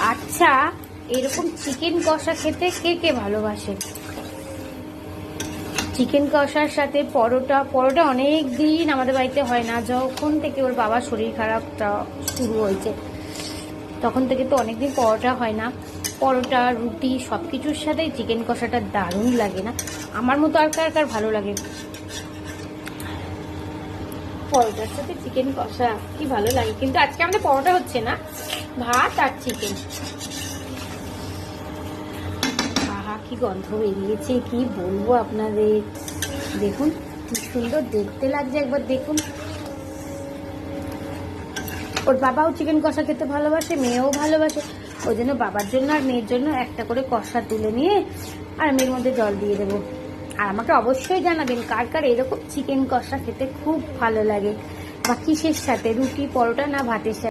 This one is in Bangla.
আচ্ছা, এরকম চিকেন কষা খেতে কে কে ভালোবাসে? চিকেন কষার সাথে পরোটা। পরোটা অনেক দিন আমাদের বাড়িতে হয় না, যখন থেকে ওর বাবার শরীর খারাপটা শুরু হয়েছে তখন থেকে তো অনেকদিন পরোটা হয় না। পরোটা, রুটি সব কিছুর সাথেই চিকেন কষাটা দারুণ লাগে না? আমার মতো আর কার কার ভালো লাগে পরোটার সাথে চিকেন কষা? কি ভালো লাগে। কিন্তু আজকে আমাদের পরোটা হচ্ছে না, ভাত আর চিকেন। আহা, কি গন্ধ বেরিয়েছে, কি বলবো আপনাদের। দেখুন কি সুন্দর দেখতে লাগছে, একবার দেখুন। ওর বাবাও চিকেন কষা খেতে ভালোবাসে, মেয়েও ভালোবাসে। ওই জন্য বাবার জন্য আর মেয়ের জন্য একটা করে কষা তুলে নিয়ে আর মেয়ের মধ্যে জল দিয়ে দেবো। আর আমাকে অবশ্যই জানাবেন কার কার এরকম চিকেন কষা খেতে খুব ভালো লাগে, বা কিসের সাথে, রুটি, পরোটা না ভাতের সাথে।